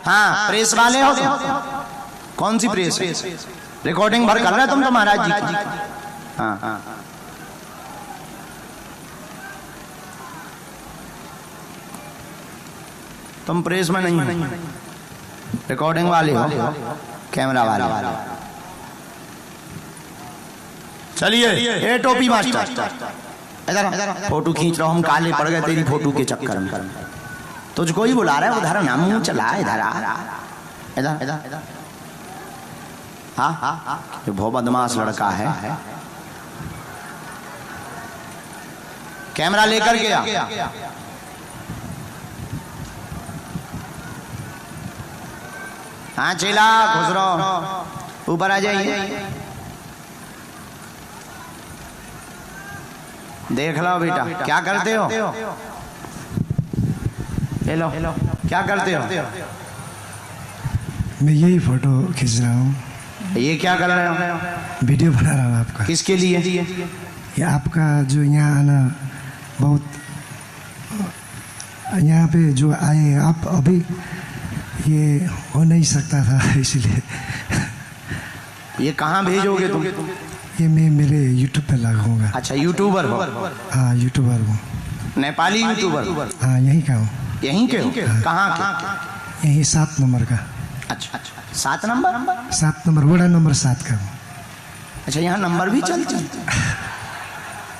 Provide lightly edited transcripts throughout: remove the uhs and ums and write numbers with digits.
हाँ प्रेस वाले हो तुम? कौन सी प्रेस? रिकॉर्डिंग भर कर रहे तुम तो महाराज जी की। हाँ हाँ तुम प्रेस में नहीं हो, रिकॉर्डिंग वाले हो, कैमरा वाले। चलिए ये टोपी मास्टर इधर फोटो खींच रहा हूँ, हम काले पड़ गए तेरी फोटो के चक्कर में। तुझको ही बुला रहा है उधर, ना मुंह चला इधर आ, इधर इधर। हाँ हाँ ये बहुत बदमाश लड़का है। कैमरा लेकर गया। हाँ चेला खुश रहो, ऊपर आ जाइए। देख लो बेटा क्या करते हो, हेलो क्या करते हो? मैं यही फोटो खींच रहा हूँ। ये क्या कर रहे हो? वीडियो बना रहा हूँ आपका। किसके लिए? ये आपका जो यहाँ आना बहुत, यहाँ पे जो आए आप अभी, ये हो नहीं सकता था इसलिए। ये कहाँ भेजोगे तुम? ये मैं मेरे YouTube पे लगाऊंगा। अच्छा यूट्यूबर हो? हाँ यूट्यूबर हूँ। नेपाली यूट्यूबर? हाँ यहीं का हूँ। यहीं के हो? कहाँ के? यहीं 7 नंबर का। अच्छा 7 नंबर? 7 नंबर वार्ड नंबर 7 का हूँ। अच्छा यहाँ नंबर भी चलते?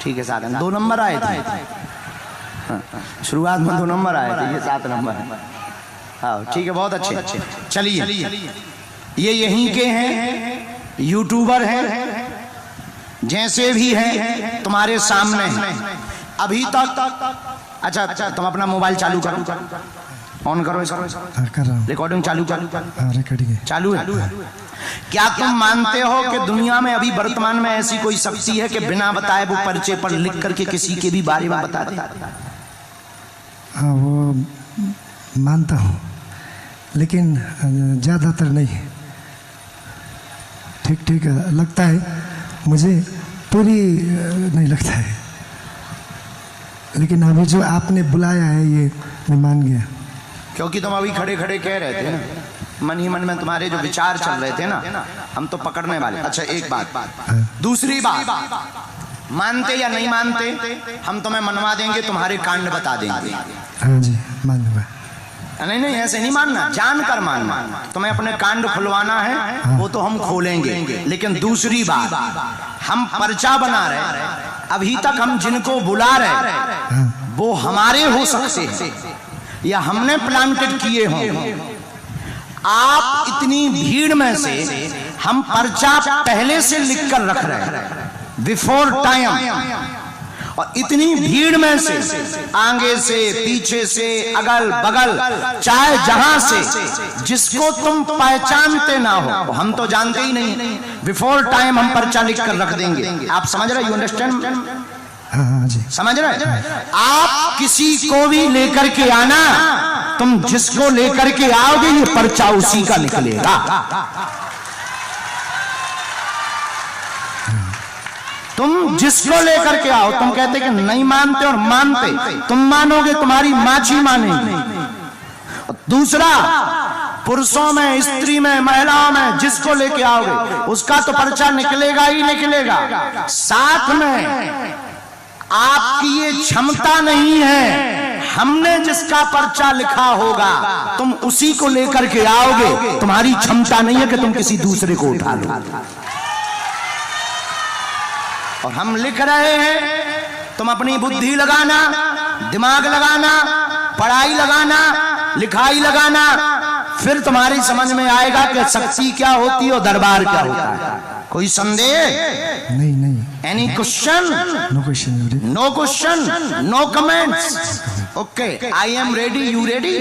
ठीक है 7 2 नंबर आए थे। शुरुआत में 2 नंबर आए थे, ये 7 नंबर है। हाँ ठीक है बहुत अच्छे। चलिए ये यहीं के हैं, यूट्यूबर हैं, जैसे भी हैं तुम्हारे सामने हैं अभी तक। अच्छा तुम अपना मोबाइल चालू करो, ऑन करो इसको। हाँ कर रहा हूँ। रिकॉर्डिंग चालू करो। हाँ रिकॉर्डिंग चालू है। क्या तुम मानते हो कि दुनिया में अभी वर्तमान में ऐसी कोई शक्ति है कि बिना बताए वो पर्चे पर लिख करके किसी के भी बारे में बता दे? हाँ वो मानता हूँ, लेकिन ज़्यादातर नहीं। ठीक ठीक लगता है मुझे, पूरी नहीं लगता है। लेकिन अभी जो आपने बुलाया है ये मैं मान गया। क्योंकि तुम अभी खड़े खड़े कह रहे थे ना, मन ही मन में तुम्हारे जो विचार चल रहे थे ना, हम तो पकड़ने वाले। अच्छा एक बात, दूसरी बात, मानते या नहीं मानते हम तुम्हें मनवा देंगे, तुम्हारे कांड बता देंगे। हाँ जी मानूंगा। नहीं ऐसे नहीं मानना, जानकर मानना। तुम्हें अपने कांड खुलवाना है वो तो हम खोलेंगे। लेकिन दूसरी बात, हम पर्चा बना रहे, अभी तक हम जिनको बुला रहे वो हमारे हो सकते हैं या हमने प्लांटेड किए हों। आप इतनी भीड़ में से हम पर्चा पहले से लिख कर रख रहे हैं बिफोर टाइम, और इतनी भीड़ में से आगे से पीछे से अगल बगल चाहे जहां से जिसको तुम पहचानते ना हो, हम तो जानते ही नहीं, बिफोर टाइम हम पर्चा लिख कर रख देंगे। आप समझ रहे? You understand? हाँ जी समझ रहे? आप किसी को भी लेकर के आना, तुम जिसको लेकर के आओगे ये पर्चा उसी का निकलेगा। तुम जिसको लेकर के आओ, तुम कहते कि नहीं मानते और मानते, तुम मानोगे तुम्हारी माची मानेगी। दूसरा, पुरुषों में, स्त्री में, महिलाओं में जिसको लेके आओगे उसका तो पर्चा निकलेगा ही निकलेगा। साथ में आपकी ये क्षमता नहीं है, हमने जिसका पर्चा लिखा होगा तुम उसी को लेकर के आओगे। तुम्हारी क्षमता नहीं है कि तुम किसी दूसरे को उठा लो। और हम लिख रहे हैं, तुम अपनी बुद्धि लगाना, दिमाग लगाना, पढ़ाई लगाना, लिखाई लगाना, फिर तुम्हारी समझ में आएगा कि शक्ति क्या होती है और दरबार क्या होता है। कोई संदेह? नहीं। Any question? No question. No question, no comments. Okay I am ready, you ready?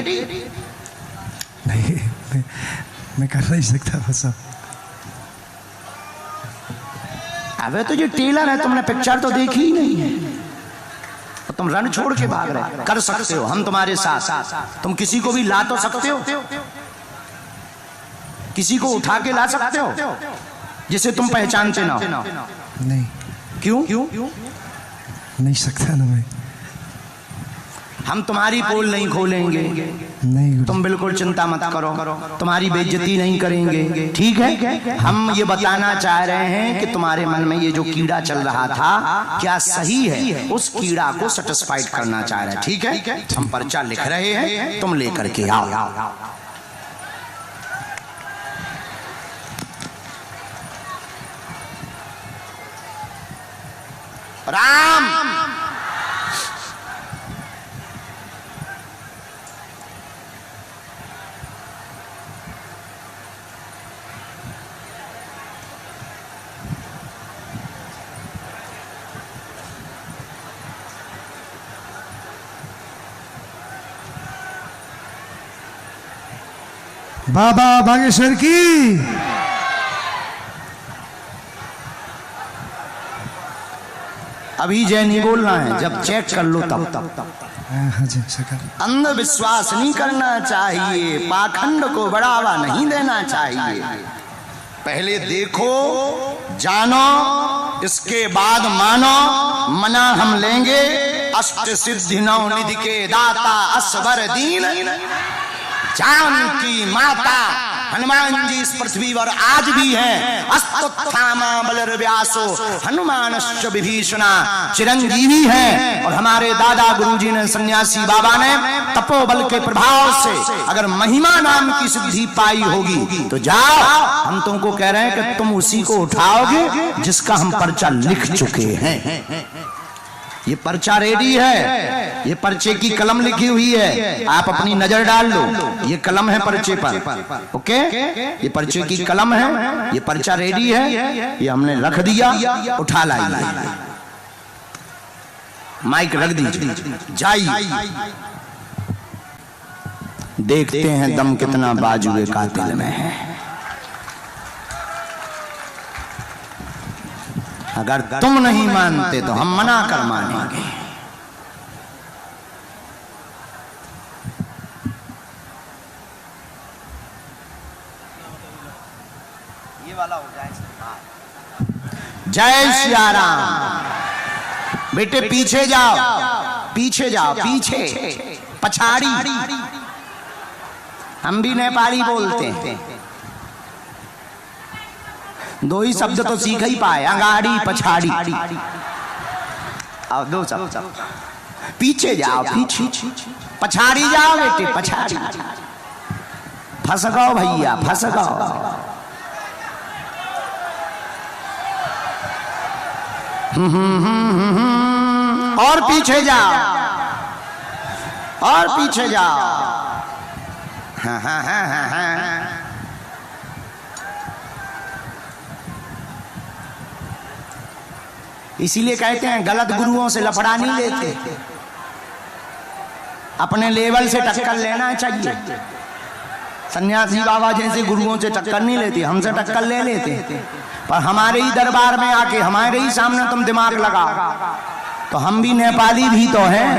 नहीं मैं कर नहीं सकता बस। अबे तो ये टेलर है, तुमने पिक्चर तो देखी ही नहीं है, तो तुम रन छोड़ के भाग रहे। कर सकते हो, हम तुम्हारे साथ। तुम किसी को भी ला तो सकते हो, किसी को उठा के ला सकते हो जिसे तुम पहचानते ना हो। नहीं। क्यों? नहीं सकता ना मैं। हम तुम्हारी पोल नहीं खोलेंगे, नहीं तुम बिल्कुल चिंता मत करो, तुम्हारी बेइज्जती नहीं करेंगे, ठीक है। हम ये बताना चाह रहे हैं कि तुम्हारे मन में ये जो कीड़ा चल रहा था क्या सही है, उस कीड़ा को सेटिस्फाइड करना चाह रहे हैं, ठीक है। हम पर्चा लिख रहे हैं, तुम लेकर के आओ। राम बाबा बागेश्वर की। अभी जय नहीं बोलना है, जब चेक कर लो तब। हाँ जी सकर। अंधविश्वास नहीं करना चाहिए, पाखंड को बढ़ावा नहीं देना चाहिए। पहले देखो, जानो, इसके बाद मानो। मना हम लेंगे। अष्ट सिद्धि नौ निधि के दाता असवर दीन जानकी माता हनुमान जी इस पृथ्वी पर आज भी हैं। अस्तुत्थामा बलर्व्यासो हनुमानश्च विभीषणा चिरंजीवी हैं। और हमारे दादा गुरुजी ने, सन्यासी बाबा ने तपोबल के प्रभाव से अगर महिमा नाम की सिद्धि पाई होगी तो जाओ, हम तुमको कह रहे हैं कि तुम उसी को उठाओगे जिसका हम पर्चा लिख चुके हैं। ये पर्चा रेडी है, ये पर्चे की कलम लिखी हुई है, आप अपनी नजर डाल लो। ये कलम है पर्चे पर, ओके, ये पर्चे की कलम है, ये पर्चा रेडी है, ये हमने रख दिया, उठा लाइए, माइक रख दीजिए, जाइए। देखते हैं दम कितना बाजुए कातिल में है। अगर तुम नहीं मानते तो हम मना कर मानेंगे। ये वाला हो जाए। जय सिया राम। बेटे पीछे जाओ, पीछे जाओ, पीछे, पछाड़ी। हम भी नेपाली बोलते हैं, दो ही शब्द तो सीख ही पाए, अंगाड़ी पछाड़ी। अब दो शब्द, पीछे जाओ, पीछे, पछाड़ी जाओ बेटे, पछाड़ी। फंस गओ भैया, फंस गओ। और पीछे जाओ, और पीछे जाओ। हाँ हाँ हाँ हाँ हाँ। इसीलिए कहते हैं गलत गुरुओं से लफड़ा नहीं लेते, अपने लेवल से टक्कर लेना चाहिए। सन्यासी बाबा जैसे गुरुओं से टक्कर नहीं लेते, हमसे टक्कर ले लेते, पर हमारे ही दरबार में आके हमारे ही सामने तुम दिमाग लगा, तो हम भी नेपाली भी तो हैं।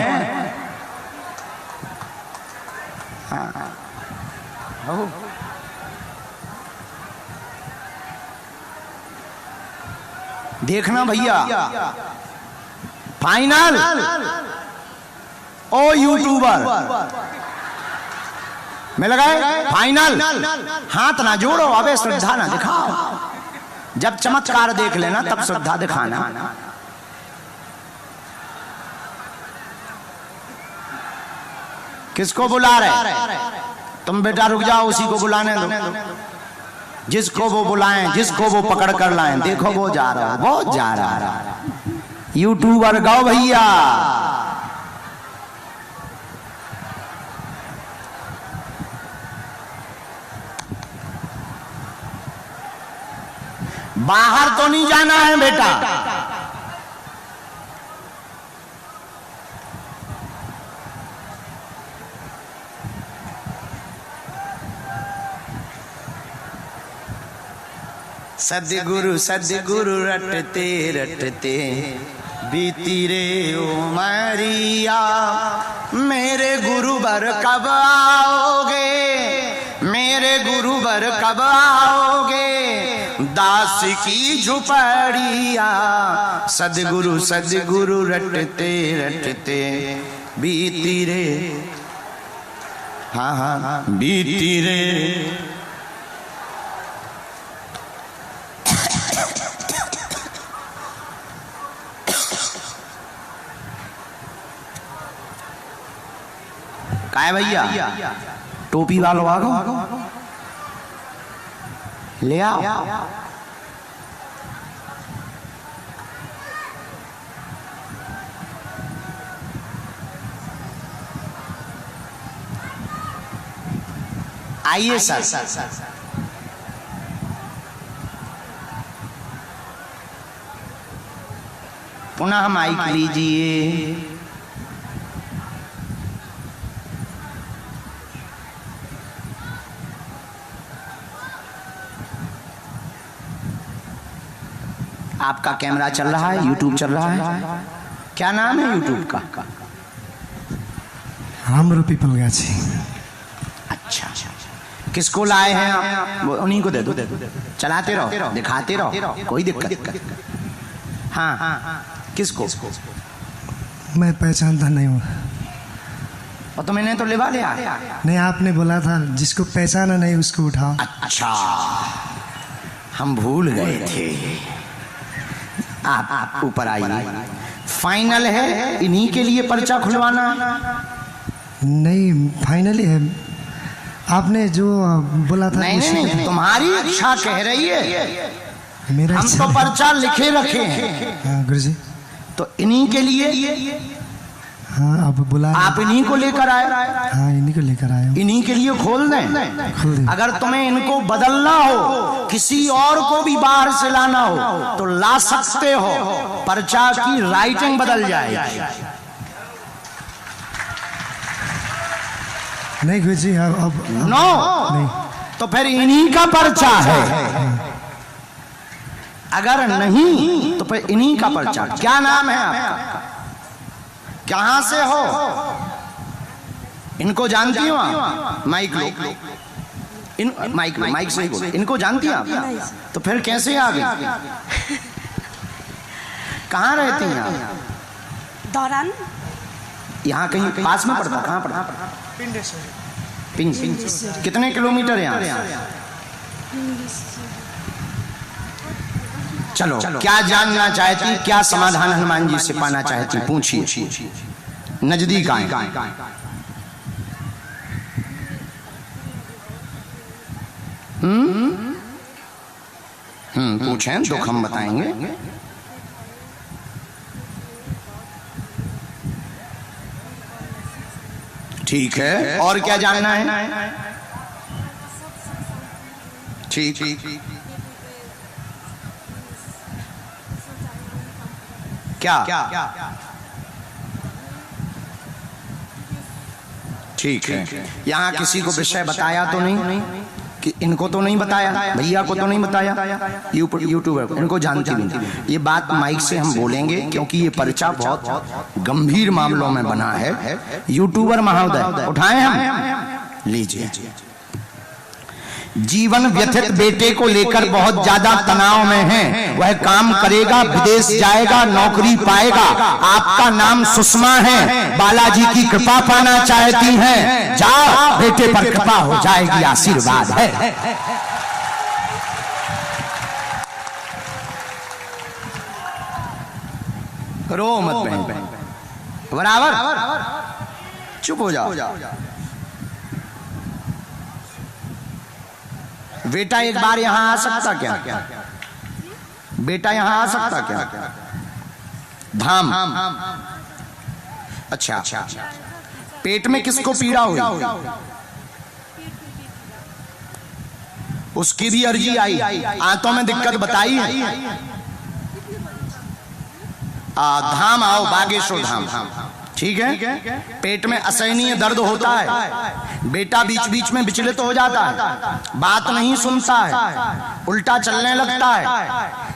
हाँ। देखना भैया, फाइनल। ओ यूट्यूबर मिल गए, फाइनल। हाथ ना जोड़ो, अबे श्रद्धा ना दिखाओ। जब चमत्कार देख लेना तब श्रद्धा दिखाना। किसको बुला रहे तुम? बेटा रुक जाओ, उसी को बुलाने दो, जिसको वो बुलाएं, जिसको वो पकड़ कर लाएं। देखो वो जा रहा है, वो जा रहा है। यूट्यूबर गाओ भैया। बाहर तो नहीं जाना है बेटा। सद्गुरु सद्गुरु रटते रटते बीती रे उमरिया, मेरे गुरुवर कब आओगे, मेरे गुरुवर कब आओगे, दास की झुपड़िया। सद्गुरु सद्गुरु रटते रटते बीती रे, हाँ हाँ बीती रे, काय भैया टोपी वालों आगो ले आओ। आइए सर, पुनः माइक लीजिए। आपका कैमरा चल रहा है, यूट्यूब चल रहा है, क्या नाम है यूट्यूब का? हाम्रो पीपल गाछी। अच्छा, किसको लाए हैं आप? उन्हीं को दे दो, चलाते रहो, दिखाते रहो, कोई दिक्कत नहीं। हाँ, किसको? मैं पहचानता नहीं हूँ। और तो मैंने तो लिवा लिया। नहीं, आपने बोला था जिसको पहचाना नहीं उसको उठाओ। अच्छा, हम भूल गए थे। आप ऊपर आइए। फाइनल है, इन्हीं के लिए पर्चा खुलवाना? नहीं, फाइनली है। आपने जो बोला था नहीं, तुम्हारी इच्छा कह रही है। मेरा हम तो पर्चा लिखे रखे हैं। हाँ गुरुजी, तो इन्हीं के लिए। हाँ, अब बुला, आप इन्हीं को लेकर आए? हाँ, इन्हीं को लेकर आए। इन्हीं के लिए खोल दें। अगर तुम्हें इनको बदलना हो, किसी और को भी बाहर से लाना हो तो ला सकते हो, पर्चा की राइटिंग बदल जाएगी। नहीं गुरुजी, अब नो, नहीं। तो फिर इन्हीं का पर्चा है। अगर नहीं तो फिर इन्हीं का पर्चा। क्या नाम है आपका? कहां से हो? इनको जानती हो आप? माइक लो, माइक से ही बोलो। इनको जानती हैं आप? तो फिर कैसे आ गई? कहाँ रहती हैं आप? दौरान यहाँ कहीं पास में पड़ता? कहाँ पड़ता? पिंड। कितने किलोमीटर है यहाँ? चलो, क्या जानना चाहती, क्या समाधान हनुमान जी से पाना चाहती, पूछिए। नजदीक आए। पूछें, दुख हम बताएंगे। ठीक है, और क्या जानना है? ठीक। क्या? ठीक है। यहाँ किसी को विषय बताया तो नहीं? कि इनको तो नहीं बताया, भैया को तो नहीं बताया, यूट्यूबर को, इनको जानती नहीं। ये बात माइक से हम बोलेंगे क्योंकि ये पर्चा बहुत गंभीर मामलों में बना है। यूट्यूबर महोदय उठाए हम, लीजिए। जीवन व्यथित बेटे को लेकर बहुत ज्यादा तनाव में है। वह काम करेगा, विदेश जाएगा, नौकरी पाएगा। आपका नाम सुषमा है, बालाजी की कृपा पाना चाहती हैं। जाओ, बेटे पर कृपा हो जाएगी, आशीर्वाद है। रो मत बहन, बराबर चुप हो जाओ। बेटा एक बार यहाँ आ सकता क्या? बेटा यहाँ आ सकता क्या? धाम। अच्छा, पेट में किसको पीड़ा हुई? उसकी भी अर्जी आई, आंतों में दिक्कत बताई है। धाम आओ, बागेश्वर धाम। ठीक है। पेट में असहनीय दर्द होता है, बेटा बीच बीच में विचलित हो जाता है, बात नहीं सुनता है, उल्टा चलने लगता है,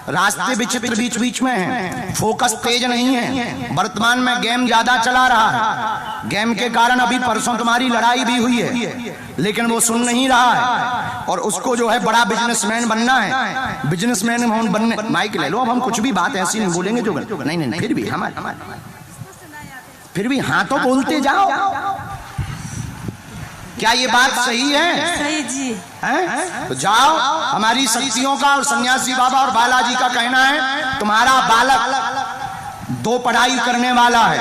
रास्ते विचित्र बीच बीच में हैं, फोकस तेज नहीं है, वर्तमान में गेम ज्यादा चला रहा है, गेम के कारण अभी परसों तुम्हारी लड़ाई भी हुई है, लेकिन वो सुन नहीं रहा है, और उसको जो है बड़ा बिजनेसमैन बनना है, बिजनेसमैन बनने। माइक ले लो, अब हम कुछ भी बात ऐसी नहीं बोलेंगे जो नहीं, फिर भी हमारे फिर भी हाँ तो बोलते जाओ। क्या ये बात सही है? सही जी। हैं? तो जाओ। हमारी शक्तियों का और सन्यासी बाबा और बालाजी का कहना है तुम्हारा बालक 2 पढ़ाई करने वाला है।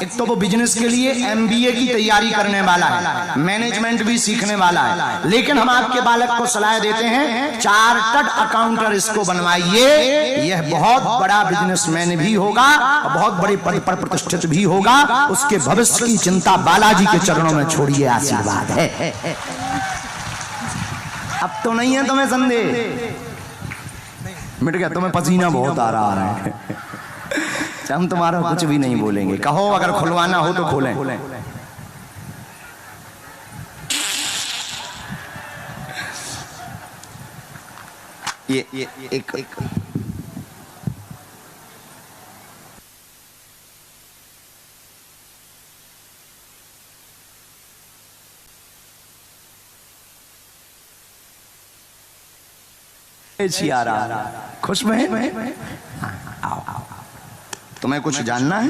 एक तो वो बिजनेस के लिए MBA की तैयारी करने वाला है, मैनेजमेंट भी सीखने वाला है, लेकिन हम आपके बालक को सलाह देते हैं चार्टर्ड अकाउंटर इसको बनवाइए। यह बहुत बड़ा बिजनेसमैन भी होगा और बहुत बड़े पद पर प्रतिष्ठित भी होगा। उसके भविष्य की चिंता बालाजी के चरणों में छोड़िए, आशीर्वाद है। अब तो नहीं है तुम्हें संदेह? मिट गया? तुम्हें पसीना बहुत आ रहा है। हम तुम्हारा कुछ भी नहीं बोलेंगे। कहो अगर खुलवाना हो तो खोलें। ये एक खुश में आओ। तुम्हें कुछ जानना है?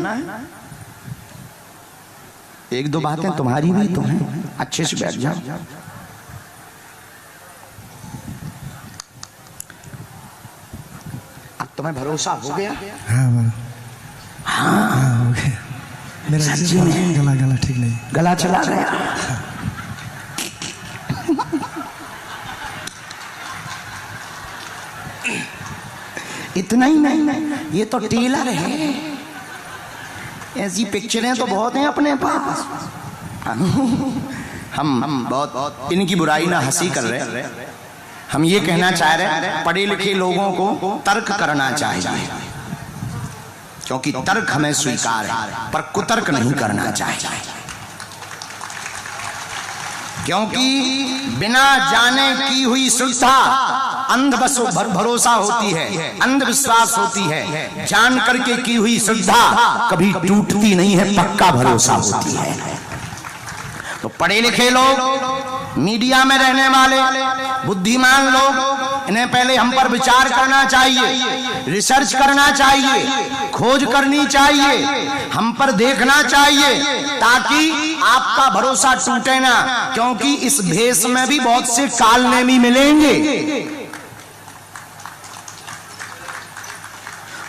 1-2 बातें तुम्हारी भी तो हैं। अच्छे से बैठ जाओ। अब तुम्हें भरोसा हो गया? हाँ हो गया। मेरा गला ठीक नहीं, गला चला गया। इतना ही नहीं, ये तो टेलर है। ऐसी पिक्चरें तो बहुत हैं अपने पास। हम बहुत इनकी बुराई ना हंसी कर रहे। हम ये कहना चाह रहे पढ़े लिखे लोगों को तर्क करना चाहिए, क्योंकि तर्क हमें स्वीकार है, पर कुतर्क नहीं करना चाहिए। क्योंकि बिना जाने की हुई श्रद्धा अंध भरोसा होती है, अंधविश्वास होती है। जान करके की हुई श्रद्धा कभी टूटती नहीं है, पक्का भरोसा होती है। तो पढ़े लिखे लोग, मीडिया में रहने वाले बुद्धिमान लोग, इन्हें पहले हम पर विचार करना चाहिए, रिसर्च करना चाहिए, खोज करनी चाहिए, हम पर देखना चाहिए, ताकि आपका भरोसा टूटे ना। क्योंकि इस भेष में भी बहुत से कालनेमी मिलेंगे।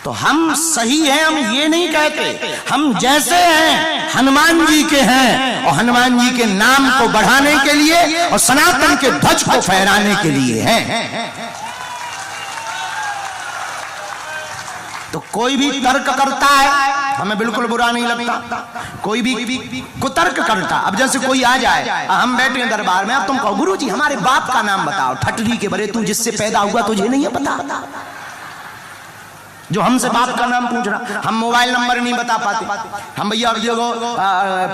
तो हम सही हैं, हम ये नहीं कहते। हम जैसे हैं हनुमान जी के हैं, और हनुमान जी के नाम को बढ़ाने के लिए और सनातन के ध्वज को फहराने के लिए हैं। तो कोई भी तर्क करता है हमें बिल्कुल बुरा नहीं लगता। कोई भी कुतर्क करता, अब जैसे कोई आ जाए, हम बैठे हैं दरबार में, अब तुम कहो गुरु जी हमारे बाप का नाम बताओ, ठटरी के बरे तू जिससे पैदा हुआ तुझे नहीं है पता? जो हमसे बाप का नाम पूछ रहा, हम मोबाइल नंबर नहीं बता पाते, हम भैया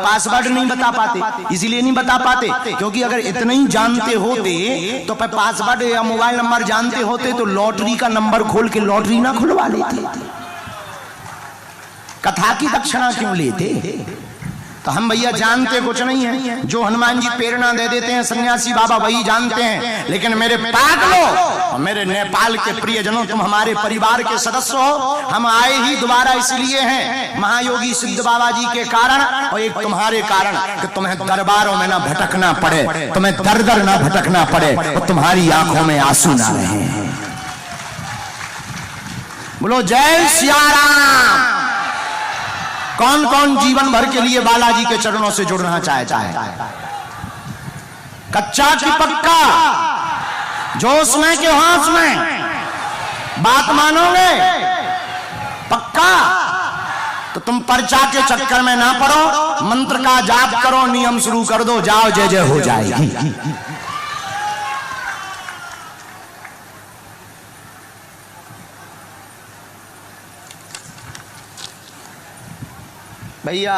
पासवर्ड नहीं बता पाते। इसीलिए नहीं बता पाते क्योंकि अगर इतना ही जानते होते तो पासवर्ड या मोबाइल नंबर जानते होते तो लॉटरी का नंबर खोल के लॉटरी ना खुलवा लेते। कथा की दक्षिणा क्यों लेते? तो हम भैया जानते कुछ नहीं है, जो हनुमान जी प्रेरणा दे देते हैं सन्यासी बाबा वही जानते हैं। लेकिन मेरे पागलों और मेरे नेपाल के प्रियजनों, तुम हमारे परिवार के सदस्य हो। हम आए ही दोबारा इसलिए हैं, महायोगी सिद्ध बाबा जी के कारण और एक तुम्हारे कारण, कि तुम्हें दरबारों में ना भटकना पड़े, तुम्हें दर दर ना भटकना पड़े और तुम्हारी आंखों में आंसू ना रहे। बोलो जय सिया राम। कौन कौन जीवन भर के लिए बालाजी के चरणों से जुड़ना चाहता है? कच्चा की पक्का? जोश में कि होश में? बात मानोगे? पक्का? तो तुम पर्चा के चक्कर में ना पड़ो, मंत्र का जाप करो, नियम शुरू कर दो, जाओ जय जय हो जाएगी। भैया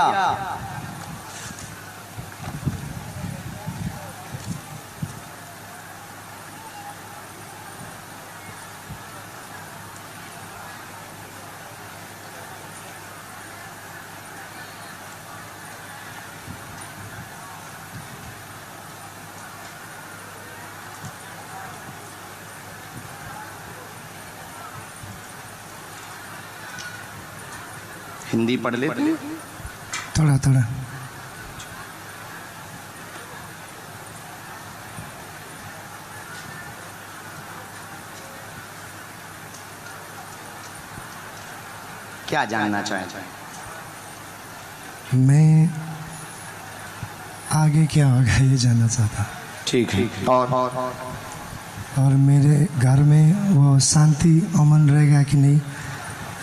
हिंदी पढ़ लेते? थोड़ा थोड़ा। क्या जानना चाहते हैं? मैं आगे क्या होगा ये जानना चाहता, ठीक है। और मेरे घर में वो शांति अमन रहेगा कि नहीं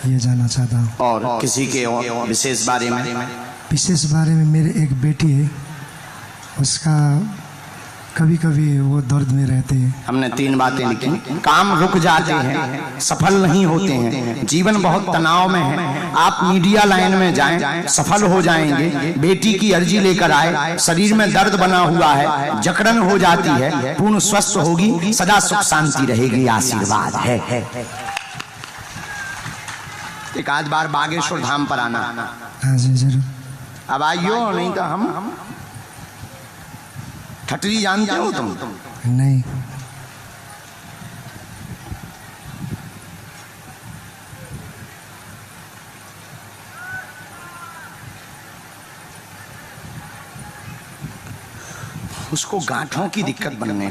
ये जानना चाहता हूँ। और किसी के विशेष बारे में? विशेष बारे में मेरे एक बेटी है, उसका कभी कभी वो दर्द में रहते हैं। हमने 3 बातें लिखी। काम रुक जाते हैं, सफल नहीं होते हैं, जीवन बहुत तनाव में है, आप मीडिया लाइन में जाएं, सफल हो जाएंगे, बेटी की अर्जी लेकर आए, शरीर में दर्द बना हुआ है, जकड़न हो जाती है, पूर्ण स्वस्थ होगी, सदा सुख शांति रहेगी, आशीर्वाद है। एक आध बार बागेश्वर धाम पर आना। हाँ जी जरूर। अब आइयो, नहीं तो हम ठटरी जानते हो तुम? नहीं। उसको गांठों की दिक्कत बनने